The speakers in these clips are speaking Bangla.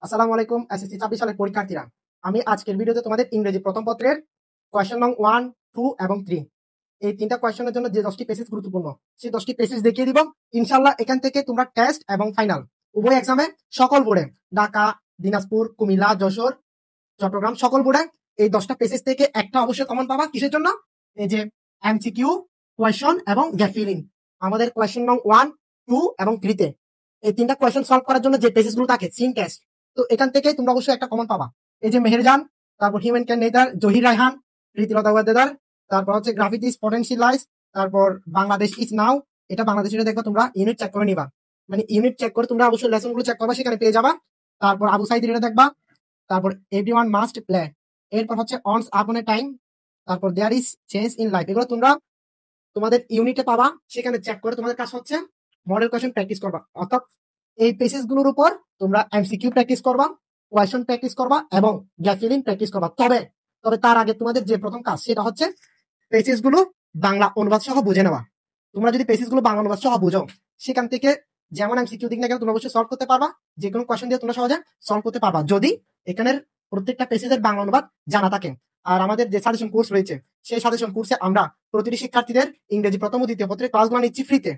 আসসালামু আলাইকুম এসএসসি 24 সালের পরীক্ষার্থীরা। আমি আজকের ভিডিওতে তোমাদের ইংরেজি প্রথম পত্রের কোয়েশ্চন নং 1, 2 এবং 3 এই তিনটা কোয়েশ্চনের জন্য যে 10টি পেজেস গুরুত্বপূর্ণ সেই 10টি পেজেস দেখিয়ে দিব। ইনশাআল্লাহ এখান থেকে তোমরা টেস্ট এবং ফাইনাল উভয় এক্সামে সকল বোর্ডে ঢাকা, দিনাজপুর, কুমিল্লা, যশোর, চট্টগ্রাম সকল বোর্ডে এই 10টা পেজেস থেকে একটা অবশ্যই কমন পাবা। কিসের জন্য? এই যে এমসিকিউ, কোয়েশ্চন এবং গ্যাপ ফিলিং। আমাদের কোয়েশ্চন নং 1, 2 এবং 3 তে এই তিনটা কোয়েশ্চন সলভ করার জন্য যে পেজেস গুলো থাকে সিন টেস্ট, তো এখান থেকে তোমরা অবশ্যই একটা কমন পাবা। এই যে মেহেরজান, তারপর হিউম্যান ক্যান নেদার, জহির রায়হান, রীতিলতা ওয়াদ্দেদার, তারপর হচ্ছে গ্রাফিটিস পটেনশিয়ালাইজ, তারপর বাংলাদেশ ইজ নাও। এটা বাংলাদেশের দেখো তোমরা ইউনিট চেক করে নিবা, মানে ইউনিট চেক করে তোমরা অবশ্যই লেসন গুলো চেক করবা, সেখানে পেয়ে যাবা। তারপর আবু সাইদের এটা দেখবা। তারপর এভরিওয়ান মাস্ট প্লে। এরপর হচ্ছে অনস আপন এ টাইম। তারপর there is change in life. এগুলো তোমরা তোমাদের ইউনিটে পাবা, সেখানে চেক করে তোমাদের কাজ হচ্ছে মডেল কোয়েশ্চন প্র্যাকটিস করবা। অর্থাৎ এই পেসেস গুলোর উপর তোমরা এমসিকিউ প্র্যাকটিস করবা, কোয়েশ্চন প্র্যাকটিস করবা এবং গ্যাপ ফিলিং প্র্যাকটিস করবা। তবে তবে তার আগে তোমাদের যে প্রথম কাজ সেটা হচ্ছে পেসেস গুলো বাংলা অনুবাদ সহ বুঝে নেওয়া। তোমরা যদি পেসেস গুলো বাংলা অনুবাদ সহ বুঝো, সেখান থেকে যেমন এমসিকিউ দিক না কেন তোমরা অবশ্যই সলভ করতে পারবা। যে কোনো কোয়েশ্চন দিয়ে তোমরা সহজে সলভ করতে পারবা যদি এখানের প্রত্যেকটা পেসেসের বাংলা অনুবাদ জানা থাকে। আর আমাদের যে সাজেশন কোর্স রয়েছে সেই সাজেশন কোর্সে আমরা প্রতিটি শিক্ষার্থীদের ইংরেজি প্রথম ও দ্বিতীয় পত্রের ক্লাসগুলো নিচ্ছি ফ্রিতে।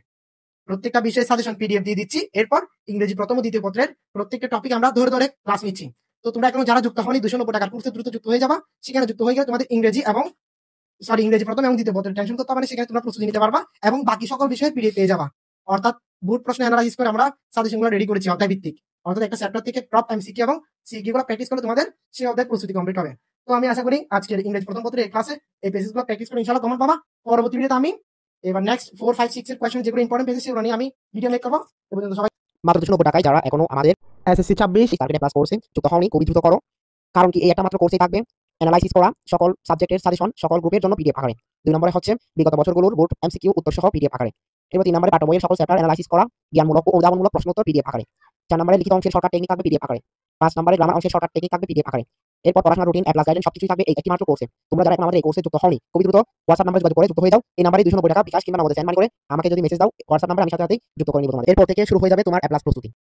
প্রত্যেকটা বিষয়ে সাজেশন পিডিএফ দিয়ে দিচ্ছি। এরপর ইংরেজি প্রথম ও দ্বিতীয় পত্রের প্রত্যেকটা টপিক আমরা ধরে ধরে ক্লাস নিচ্ছি। তো তোমরা এখন যারা যুক্ত হওনি 290 টাকার কোর্সে দ্রুত যুক্ত হয়ে যাবা। সেখানে যুক্ত হয়ে গেলে তোমাদের ইংরেজি প্রথম এবং দ্বিতীয় পত্রের টেনশন করতে হবে না, সেখানে তোমরা প্রস্তুতি নিতে পারবা এবং বাকি সকল বিষয়ে পিডিএফ পেয়ে যাবা। অর্থাৎ বোর্ড প্রশ্ন অ্যানালাইসিস করে আমরা সাজেশনগুলো রেডি করেছি অধ্যায় ভিত্তিক। অর্থাৎ একটা চ্যাপ্টার থেকে টপ এমসিকিউ এবং সিকিউ গুলো প্র্যাকটিস করে তোমাদের সেই অধ্যায়ের প্রস্তুতি কমপ্লিট হবে। তো আমি আশা করি আজকের ইংরেজি প্রথম পত্রের এই ক্লাসে এই পেজেসগুলো প্র্যাকটিস করে ইনশাআল্লাহ কমন পাবা। পরবর্তী ভিডিওতে আমি এবার নেক্সট 4, 5, 6 এর কোয়েশ্চন যেগুলো ইম্পর্টেন্ট পেজেস সেগুলো নিয়ে আমি ভিডিও মেক করবো। এ পর্যন্ত সবাই মাত্র 290 টাকায় যারা এখনো আমাদের এসএসসি 26 টার্গেট প্লাস কোর্সে যুক্ত হওনি খুবই দ্রুত করো, কারণ কি এই একটা মাত্র কোর্সেই থাকবে অ্যানালাইসিস করা সকল সাবজেক্টের সাজেশন সকল গ্রুপের জন্য পিডিএফ আকারে। 2 নম্বরে হচ্ছে বিগত বছরগুলোর বোর্ড এমসিকিউ উত্তর সহ পিডিএফ আকারে। এরপর 3 নম্বরে পাঠ্য বইয়ের সকল চ্যাপ্টার অ্যানালাইসিস করা জ্ঞানমূলক ও উদাহরণমূলক প্রশ্নোত্তর পিডিএফ আকারে। 4 নম্বরে লিখিত অংশের শর্টকাট টেকনিক থাকবে পিডিএফ আকারে। 5 নম্বরে গ্রামার অংশের শর্টকাট টেকনিক থাকবে পিডিএফ আকারে। এরপর পড়াশোনার রুটিন, অ্যাটলাস গাইডেন্স সবকিছুই থাকবে এই একটি মাত্র কোর্সে। তোমরা যারা এখন আমাদের এই কোর্সে যুক্ত হওনি খুবই দ্রুত হোয়াটসঅ্যাপ নাম্বারে যোগাযোগ করে যুক্ত হয়ে যাও। এই নাম্বারে 290 টাকা বিকাশ কিংবা নগদে সেন্ড মানি করে আমাকে যদি মেসেজ দাও হোয়াটসঅ্যাপ নাম্বারে আমি সাথে সাথেই যুক্ত করে নিব তোমাদের। এরপর থেকে শুরু হয়ে যাবে তোমার অ্যাটলাস প্রস্তুতি।